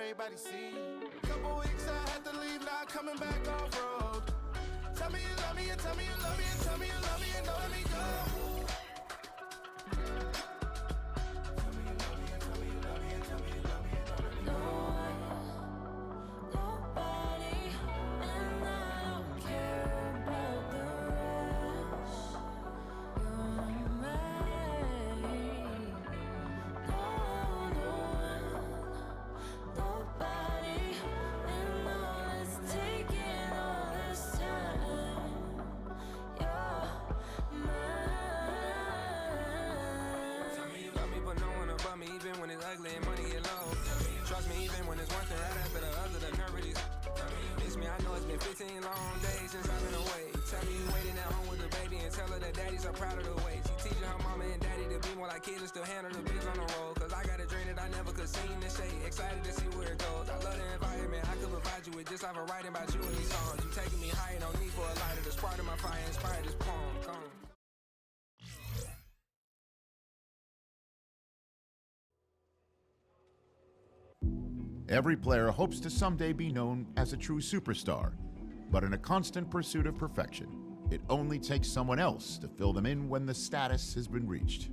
everybody see. Couple weeks I had to leave, now coming back off road. Tell me you love me, and tell me you love me, and tell me you love me, and don't let me go. Tell me you love me, and tell me you love me, and tell me you love me, and don't let me go. Nobody, and I don't care about the rest. You're mine. Nobody, and all this taking all this time. You're mine. Tell me you love me, but no one above me, even when it's ugly and money get low. Trust me, even when it's one thing right after the other, the nerve of these. Miss me, I know it's been 15 long days since I've been away. Tell me you waiting at home with the baby and tell her that daddy's so proud of the way. She teaching her mama and daddy to be more like kids and still handle the biz on the road. Cause I got a dream that I never could see in the shade. Excited to see where it goes. I love the environment I could provide you with. Just off of writing about you in these songs. You taking me higher, no need for a lighter. The spark of my fire inspired this poem. Gone. Every player hopes to someday be known as a true superstar, but in a constant pursuit of perfection, it only takes someone else to fill them in when the status has been reached.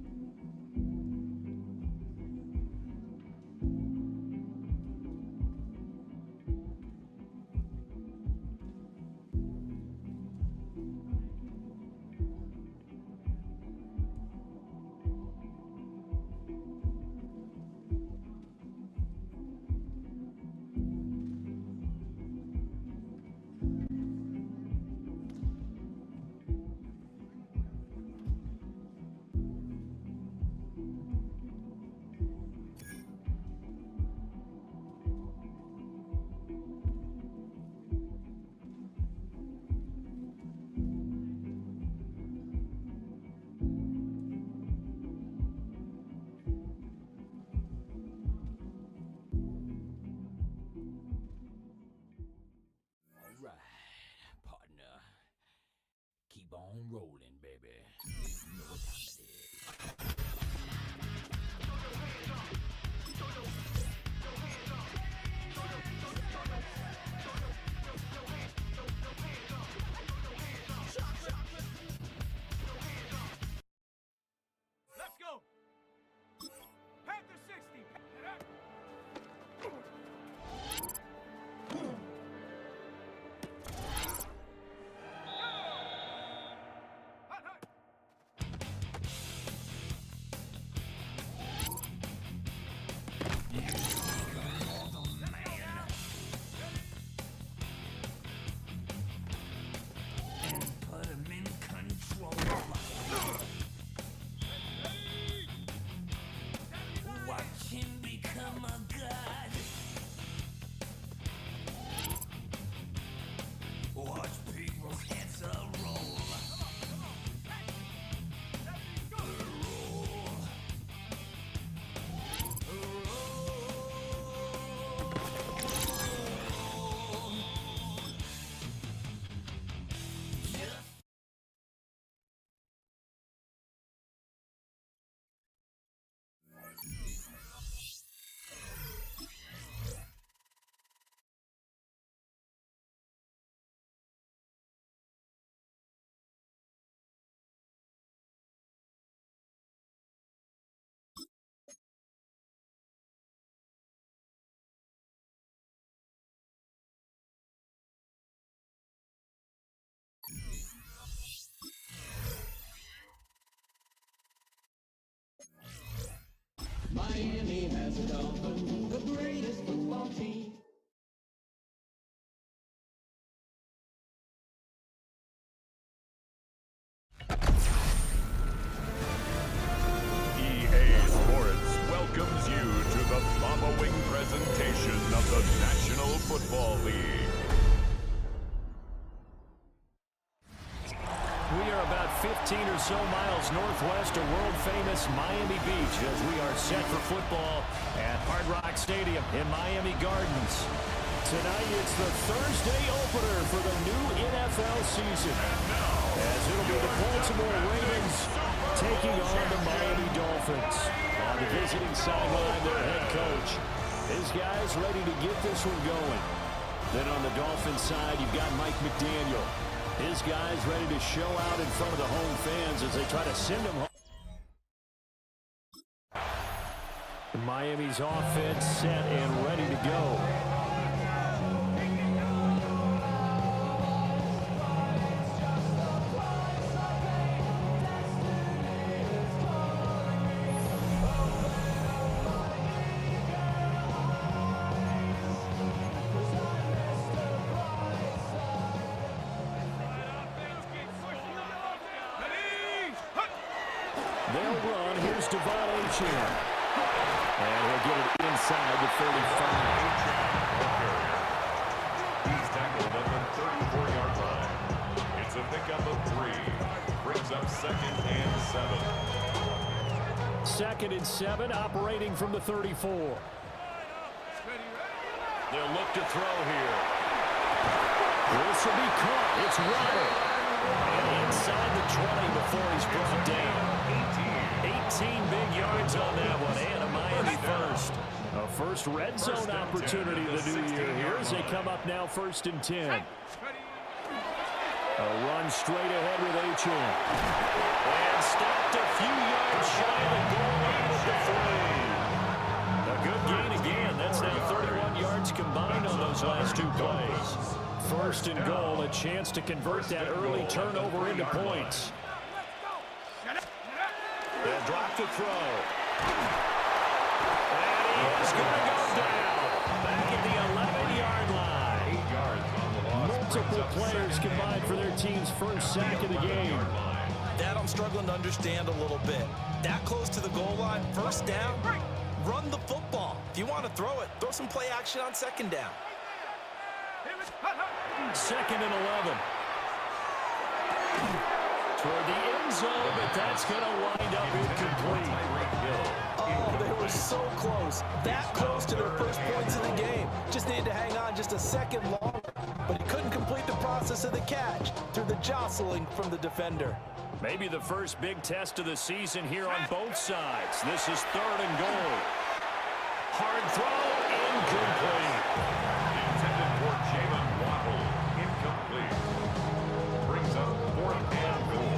On rolling, baby. You know what time it is. Let's go. Panther 60. Miami has a Dolphins, the greatest football team. EA Sports welcomes you to the following presentation of the National Football League. We are about 15 or so miles northwest of world-famous Miami Beach as we are set for football at Hard Rock Stadium in Miami Gardens. Tonight, it's the Thursday opener for the new NFL season, as it'll be the Baltimore Ravens taking on the Miami Dolphins. On the visiting sideline, their head coach, His guys ready to get this one going. Then on the Dolphins side, you've got Mike McDaniel. His guys ready to show out in front of the home fans as they try to send him home. Miami's offense set and ready to go. They'll run. Here's Devon. And he'll get it inside the 35. He's tackled at the 34-yard line. It's a pickup of 3. Brings up 2nd and 7. 2nd and 7, operating from the 34. They'll look to throw here. This will be caught. It's Waddle. And inside the 20 before he's brought down. 18 big yards on that one, and a Miami first. A first red zone opportunity the new year here as they come up now 1st and 10. A run straight ahead with H.M. And stopped a few yards shy of the goal line with the 3. A good gain again. That's now 31 yards combined on those last 2 plays. 1st and goal, a chance to convert that early turnover into points. They'll drop to throw. And he is going to go down. Back at the 11-yard line. Multiple players combined for their team's first sack of the game. That I'm struggling to understand a little bit. That close to the goal line, 1st down, run the football. If you want to throw it, throw some play action on 2nd down. 2nd and 11. Toward the end zone, but that's going to wind up incomplete. Oh, they were so close. That close to their first points of the game. Just needed to hang on just a second longer, but he couldn't complete the process of the catch through the jostling from the defender. Maybe the first big test of the season here on both sides. This is 3rd and goal. Hard throw, incomplete. Intended for Jalen Waddle, incomplete. Brings up 4th and goal.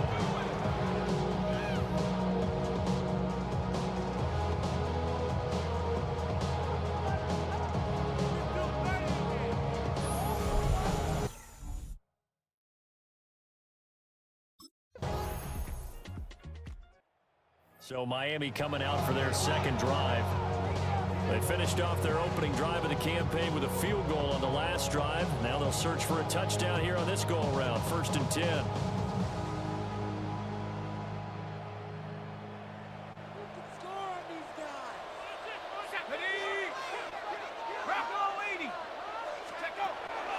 So Miami coming out for their 2nd drive. They finished off their opening drive of the campaign with a field goal on the last drive. Now they'll search for a touchdown here on this go-around. 1st and 10.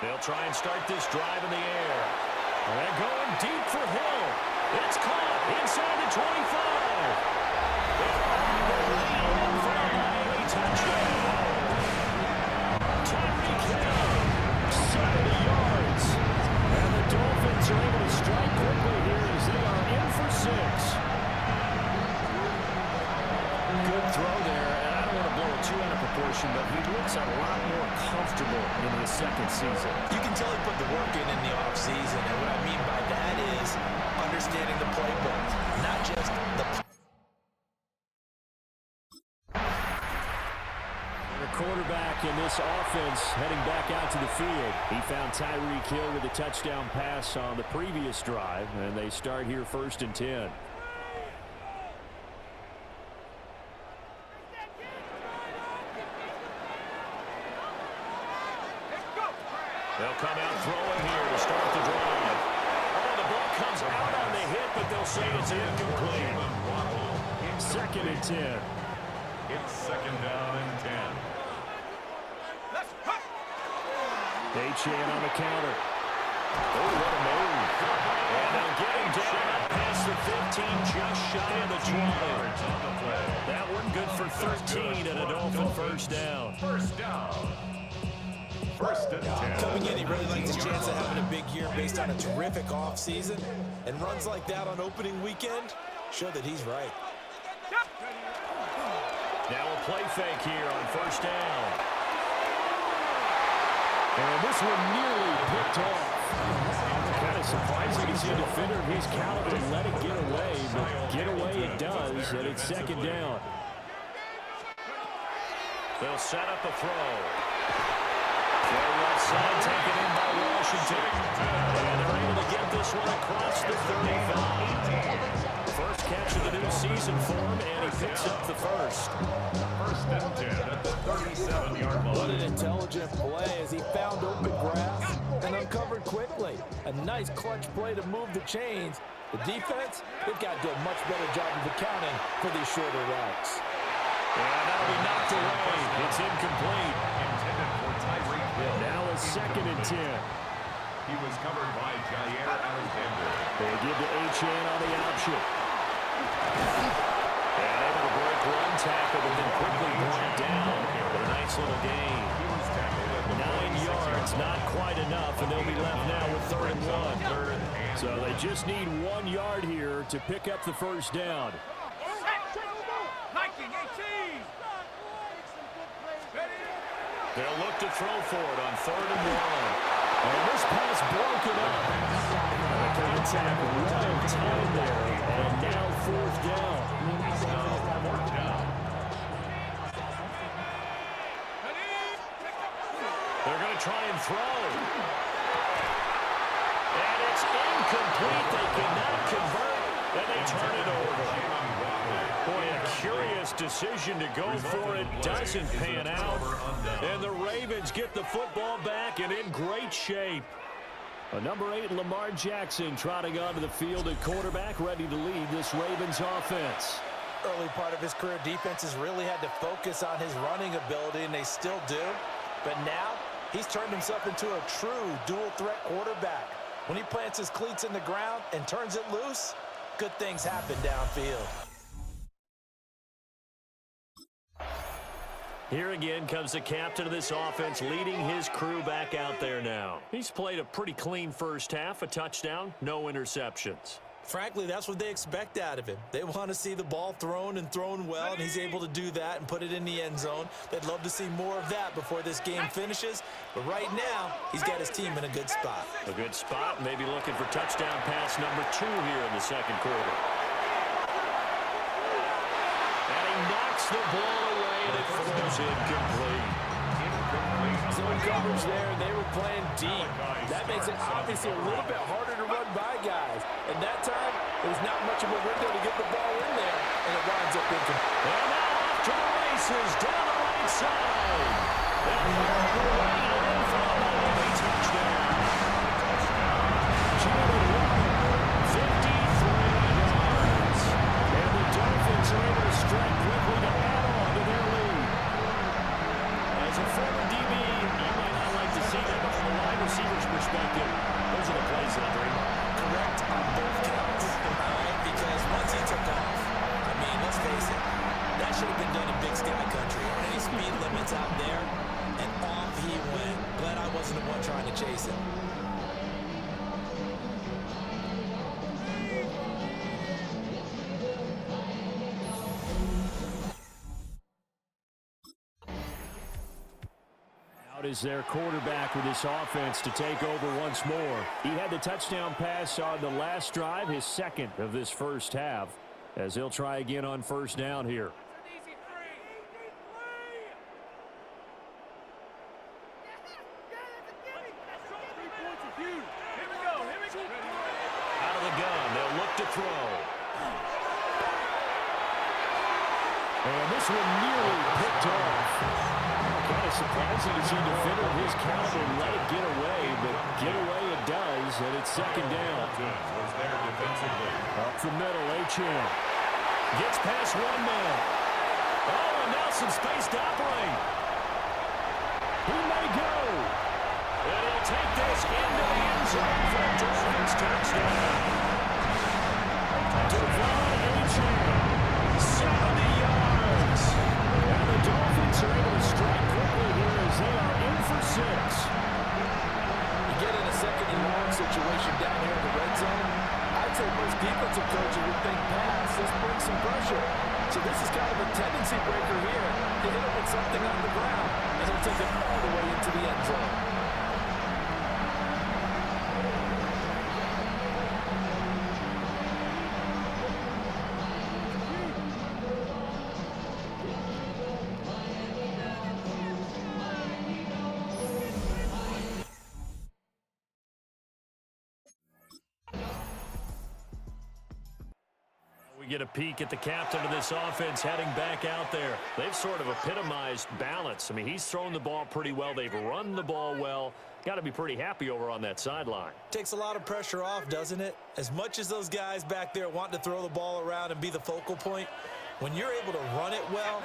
They'll try and start this drive in the air. And going deep for Hill. It's caught inside the 25. It's on the way in for a Miami touchdown. Tyreek Hill, 70 yards. And the Dolphins are able to strike quickly here as they are in for 6. Good throw there. And I don't want to blow it too out of proportion, but he looks a lot more comfortable in his 2nd season. You can tell he put the work in the offseason, and what I mean by that is understanding the playbook, not just the quarterback in this offense heading back out to the field. He found Tyreek Hill with a touchdown pass on the previous drive, and they start here 1st and 10. They'll come out throwing here to start the drive. Oh, the ball comes out on the hit, but they'll say it's incomplete. 2nd and 10. It's 2nd down and 10. H.M. on the counter. Oh, what a move. And they'll get him down past the 15, just shy of the 20. That one good for 13 and a Dolphin 1st down. 1st down. 1st and 10. Coming in, he really likes his chance of having a big year based on a terrific offseason. And runs like that on opening weekend show that he's right. Now a play fake here on first down. And this one nearly picked off. Kind of surprising to see a defender of his caliber let it get away, but get away it does, and it's second down. They'll set up a throw. Throw left side, taken in by Washington. And they're able to get this one across the 35. First catch of the new season for him, and he picks up the first. First and 10 at the 37-yard line. What an intelligent play as he found open grass and uncovered quickly. A nice clutch play to move the chains. The defense, they've got to do a much better job of accounting for these shorter routes. And that'll be knocked away. It's incomplete. Intended for Tyreek Hill. Now a second and 10. He was covered by Jair Alexander. They give to Achane on the option. And able to break one tackle, but then quickly brought down. But a nice little gain. 9 yards, not quite enough, and they'll be left now with 3rd and 1. So they just need 1 yard here to pick up the first down. They'll look to throw for it on 3rd and 1. And this pass broken up. Contact, right time there, and now 4th down. They're going to try and throw. And it's incomplete. They cannot convert, and they turn it over. Boy, a curious decision to go for it. Doesn't pan out. And the Ravens get the football back and in great shape. Number 8, Lamar Jackson, trotting onto the field at quarterback, ready to lead this Ravens offense. Early part of his career, defenses really had to focus on his running ability, and they still do. But now, he's turned himself into a true dual-threat quarterback. When he plants his cleats in the ground and turns it loose, good things happen downfield. Here again comes the captain of this offense, leading his crew back out there now. He's played a pretty clean first half, a touchdown, no interceptions. Frankly, that's what they expect out of him. They want to see the ball thrown and thrown well, and he's able to do that and put it in the end zone. They'd love to see more of that before this game finishes, but right now, he's got his team in a good spot. A good spot, maybe looking for touchdown pass number 2 here in the second quarter. And he knocks the ball away, and it falls incomplete. Zone coverage there, and they were playing deep. That makes it obviously a little bit harder to run by guys. And that time, there's not much of a window to get the ball in there, and it winds up incomplete. And now off to the races down the right side. And right in for the Miami touchdown. Jalen Waddle, 53 yards. And the Dolphins are able to strike quickly to add on to their lead. As a former DB, you might not like to see that, but from a wide receiver's perspective, those are the plays that I dream of. Correct on both counts. Because once he took off, I mean, let's face it, that should have been done in Big Sky Country. Any speed limits out there, and off he went. Glad I wasn't the one trying to chase him. Out is their quarterback with this offense to take over once more. He had the touchdown pass on the last drive, his second of this first half, as he'll try again on first down here. Out of the gun, they'll look to throw. And this one nearly picked off. Kind of surprising to see a defender of his caliber let it get away, but get away it does, and it's second down. Was there defensively. Up the middle, Achane. Gets past one man. Oh, and now some space to operate. He may go. And he'll take this into the end zone for a Dolphins touchdown. Devon Achane, 70 yards. And the Dolphins are able to strike quickly here as they are in for 6. You get in a second and long situation down here in the red zone, I'd say most defensive coaches would think pass. Let's bring some pressure. So this is kind of a tendency breaker here. They hit him with something on the ground, and he'll take it all the way into the end zone. Get a peek at the captain of this offense heading back out there. They've sort of epitomized balance. I mean, he's thrown the ball pretty well. They've run the ball well. Got to be pretty happy over on that sideline. Takes a lot of pressure off, doesn't it? As much as those guys back there want to throw the ball around and be the focal point, when you're able to run it well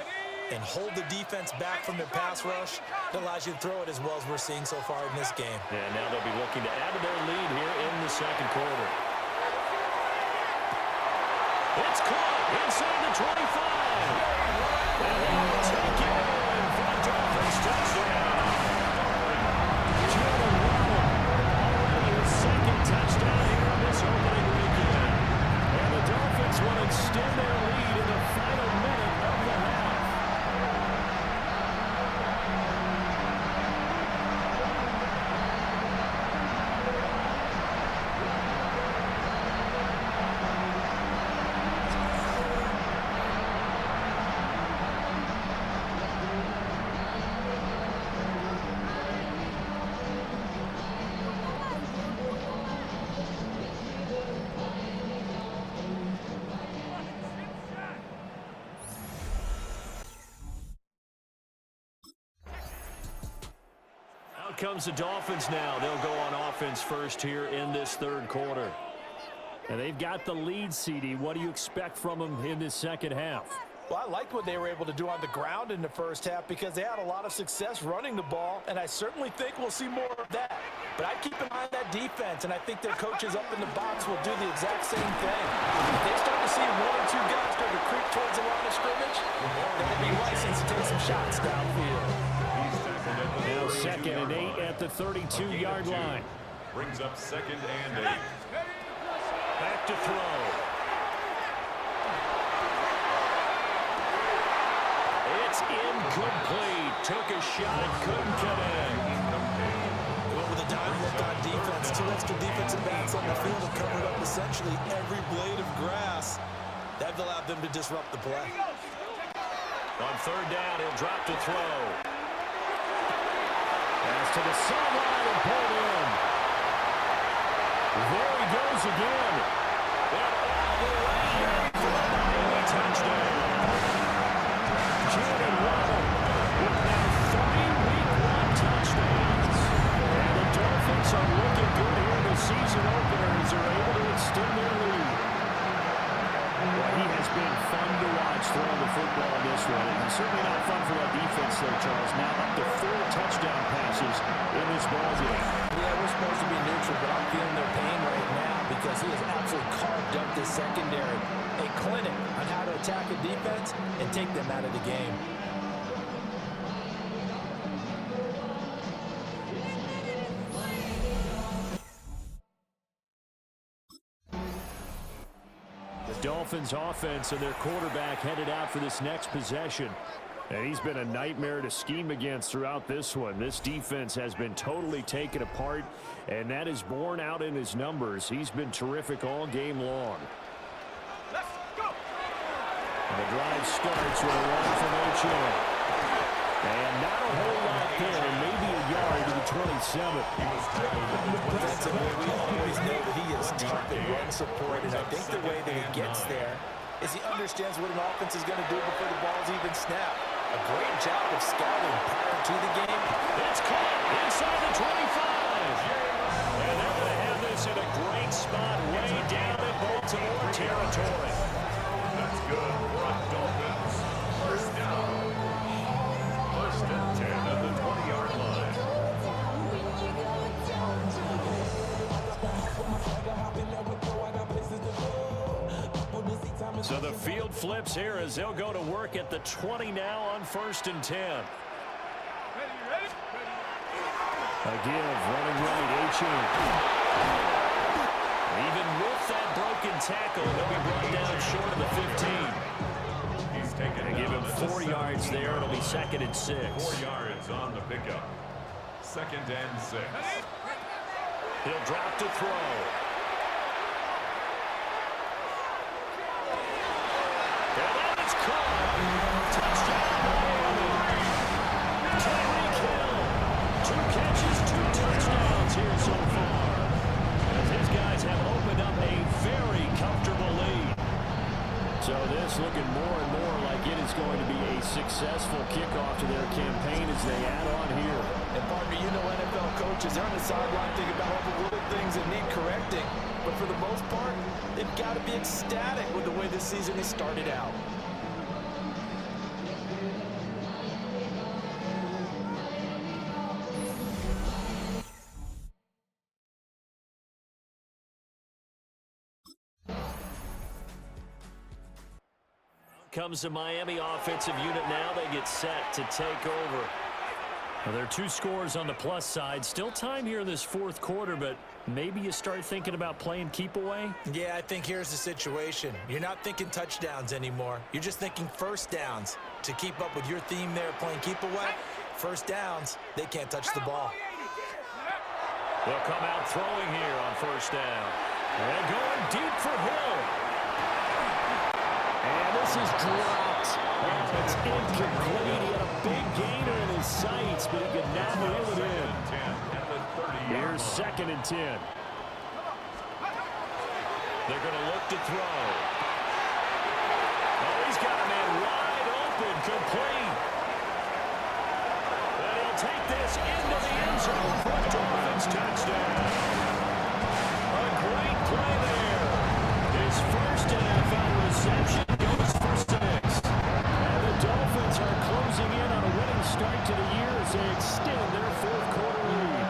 and hold the defense back from their pass rush, it allows you to throw it as well as we're seeing so far in this game. Yeah, now they'll be looking to add to their lead here in the second quarter. It's caught inside the 25. And they will take it in for the Dolphins touchdown. Jordan Waddle, already his second touchdown here in this opening weekend. And the Dolphins will extend their lead in the final minute of the half. Comes the Dolphins now. They'll go on offense first here in this third quarter. And they've got the lead, CD. What do you expect from them in this second half? Well, I liked what they were able to do on the ground in the first half because they had a lot of success running the ball, and I certainly think we'll see more of that. But I'd keep an eye on that defense, and I think their coaches up in the box will do the exact same thing. If they start to see one or two guys start to creep towards the line of scrimmage, they'll be licensed to take some shots downfield. Now 2nd and 8 at the 32-yard line. Brings up 2nd and 8. Back to throw. It's incomplete. Took a shot, couldn't connect. Well, with a dime look on defense, 2 extra defensive backs on the field have covered up essentially every blade of grass. That allowed them to disrupt the play. On 3rd down, he'll drop to throw. Pass to the sideline and pulled in. There he goes again. And all the way for a Miami touchdown. Jordan Waddle with now 3 Week 1 touchdowns. And the Dolphins are looking good here in the season opener as they're able to extend their lead. Well, he has been fun to watch throwing the football in this one. And certainly not fun for that defense, though, Charles. Now up to 4 touchdown passes in this ball game. Yeah, we're supposed to be neutral, but I'm feeling their pain right now because he has absolutely carved up this secondary. A clinic on how to attack a defense and take them out of the game. Dolphins offense and their quarterback headed out for this next possession. And he's been a nightmare to scheme against throughout this one. This defense has been totally taken apart, and that is borne out in his numbers. He's been terrific all game long. Let's go. And the drive starts with a run from H.M. And not a whole lot there, maybe a yard to the 27. Defensively, we always know that he is deep in run support, and I think the way that he gets there is he understands what an offense is going to do before the ball's even snapped. A great job of scouting prior to the game. It's caught inside the 25. And they're going to have this in a great spot way down in Baltimore territory. That's good. Brock Dolphins. First down. First and 10 at the 20-yard line. So the field flips here as they'll go to work at the 20 now on 1st and 10. A give, running right, H.M. Even with that broken tackle, they'll be brought down short of the 15. They give him 4 yards there. It'll be 2nd and 6. 4 yards on the pickup. 2nd and 6. He'll drop to throw. And then it's caught. Touchdown, Miami. Tyreek Hill. 2 catches, 2 touchdowns here so far. As his guys have opened up a very comfortable lead. So this looking more and more like it is going to be a successful kickoff to their campaign as they add on here. And partner, you know NFL coaches, they're on the sideline thinking about all the little things that need correcting. But for the most part, they've got to be ecstatic with the way this season has started out. Comes the Miami offensive unit now. They get set to take over. Well, there are 2 scores on the plus side. Still time here in this 4th quarter, but maybe you start thinking about playing keep away? Yeah, I think here's the situation. You're not thinking touchdowns anymore. You're just thinking first downs. To keep up with your theme there, playing keep away, first downs, they can't touch the ball. They'll come out throwing here on 1st down. And going deep for Hill. And this is dropped. Oh, it's incomplete. He had a big gainer in his sights, but he could not reel it in. Here's 2nd and 10. They're going to look to throw. Oh, he's got a man wide open, complete. And he'll take this into the end zone for a Dolphins touchdown. A great play there. His first NFL reception goes for 6. And the Dolphins are closing in on a winning start to the year as they extend their 4th quarter lead.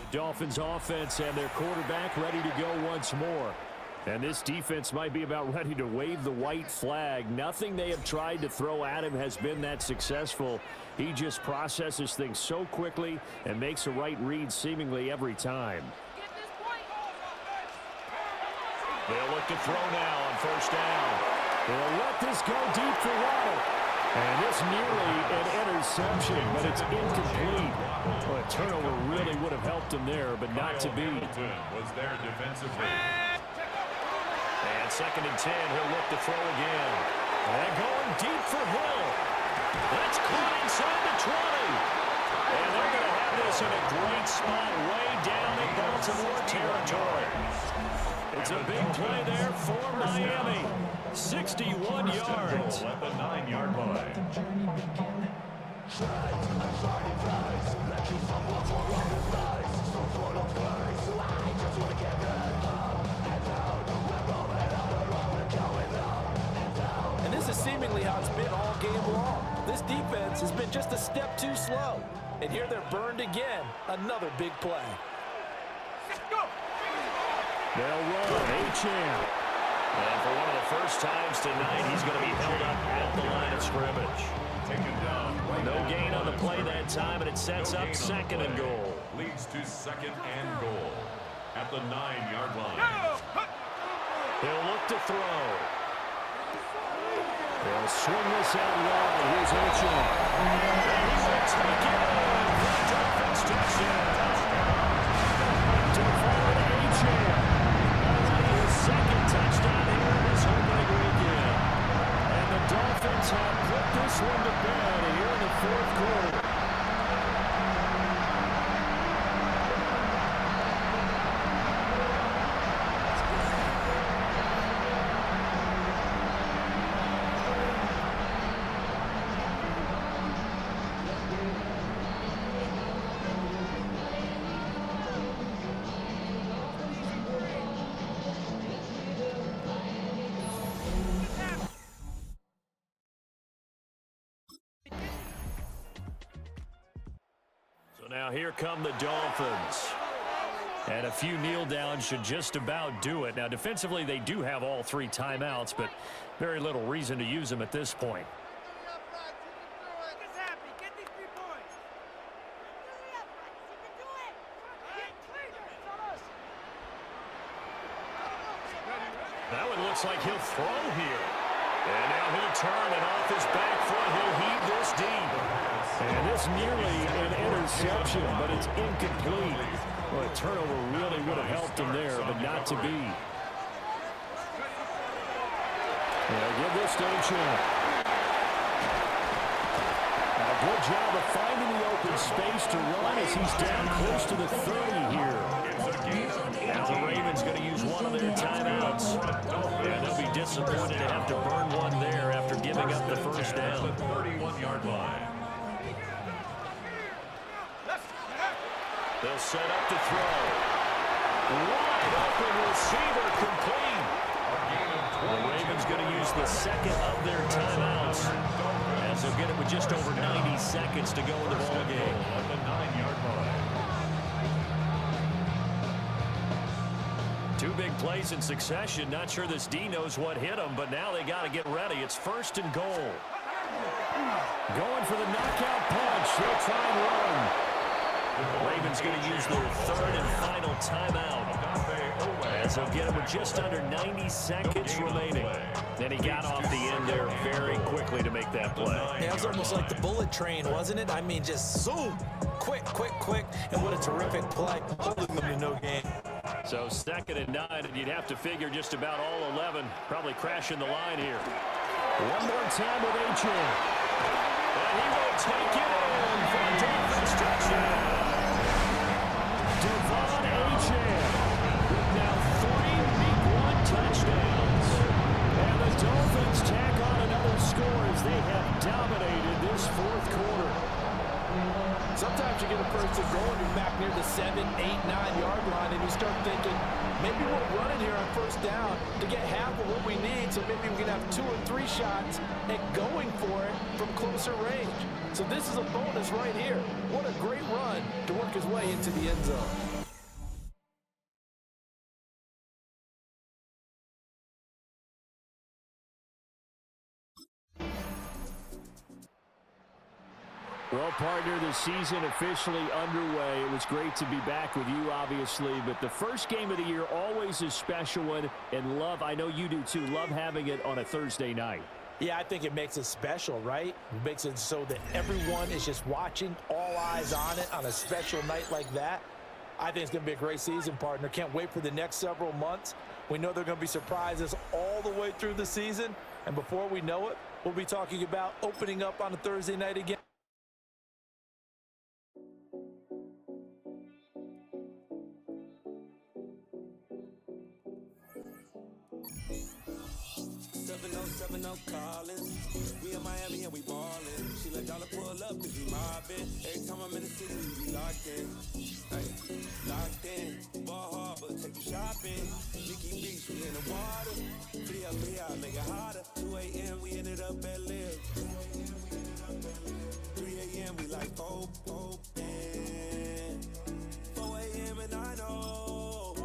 Dolphins offense and their quarterback ready to go once more. And this defense might be about ready to wave the white flag. Nothing they have tried to throw at him has been that successful. He just processes things so quickly and makes a right read seemingly every time. They'll look to throw now on 1st down. They'll let this go deep for Waddle. And it's nearly an interception, but it's incomplete. Well, a turnover really would have helped him there, but not to be. Was there defensively. And 2nd and 10, he'll look to throw again. And going deep for Hill. That's caught inside the 20. And they're going to have this in a great spot way down in Baltimore territory. It's a big play there for Miami. 61 yards. At the 9-yard line. And this is seemingly how it's been all game long. This defense has been just a step too slow. And here they're burned again. Another big play. They'll run. A-Champ. And for one of the first times tonight, he's going to be held up at the line of scrimmage. Taken down. No gain on the play that time, and it sets up 2nd and goal. Leads to 2nd and goal at the 9-yard line. He'll look to throw. They'll swing this out wide. Here's A-Champ. And he will take it on for the Dolphins touchdown. DeVon A-Champ. His 2nd touchdown here this opening weekend. And the Dolphins have put this one to bed here in the 4th quarter. Now here come the Dolphins. And a few kneel downs should just about do it. Now defensively they do have all 3 timeouts, but very little reason to use them at this point. That one looks like he'll throw here. And now he'll turn, and off his back foot, he'll heave this deep. And this nearly an interception, but it's incomplete. Well, a turnover really would have helped him there, but not to be. Yeah, give this to Champ. A good job of finding the open space to run as he's down close to the 30 here. Now the Ravens going to use one of their timeouts. And they'll be disappointed to have to burn one there after giving up the first down. 31-yard line. They'll set up to throw. Wide open receiver complete. The Ravens going to use the second of their timeouts, as they'll get it with just over 90 seconds to go in the ball game. At the 9-yard line. 2 big plays in succession. Not sure this D knows what hit him, but now they got to get ready. It's 1st and goal. Going for the knockout punch. They'll try and run. Ravens going to use their 3rd and final timeout, as they'll get it with just under 90 seconds remaining. Then he got off the end there very quickly to make that play. It was almost like the bullet train, wasn't it? I mean, just zoom. Quick, quick, quick. And what a terrific play. Holding them to no gain. So 2nd and 9, and you'd have to figure just about all 11 probably crashing the line here. One more time with H.A. And he will take it in for a Dolphins touchdown. Devon Achane with now 3 Week 1 touchdowns. And the Dolphins tack on another score as they have dominated this 4th quarter. Sometimes you get a first and goal and you're back near the 7, 8, 9-yard line, and you start thinking, maybe we're running here on 1st down to get half of what we need, so maybe we can have 2 or 3 shots at going for it from closer range. So this is a bonus right here. What a great run to work his way into the end zone. Well, partner, the season officially underway. It was great to be back with you, obviously, but the first game of the year always a special one, and love, I know you do too, love having it on a Thursday night. Yeah, I think it makes it special, right? It makes it so that everyone is just watching, all eyes on it on a special night like that. I think it's going to be a great season, partner. Can't wait for the next several months. We know there are going to be surprises all the way through the season, and before we know it, we'll be talking about opening up on a Thursday night again. We in Miami and we ballin'. She let dollar pull up cause we mobbin'. Every time I'm in the city, we be locked in. Ay, locked in. Ball Harbor, take you shopping. Nikki Beach, we in the water. Free up, make it harder. 2 a.m. we ended up at Live. 3 a.m. we like open. 4 a.m. and I know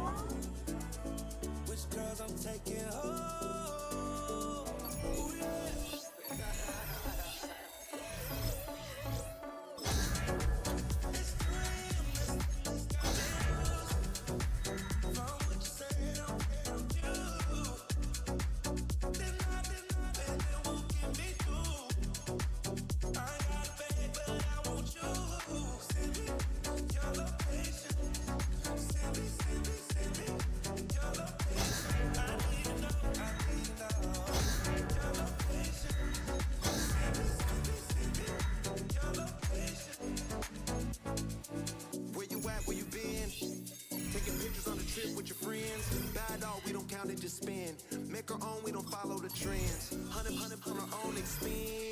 which girls I'm taking home. Ooh, yeah. Just spin. Make our own, we don't follow the trends. 100 on our own expense.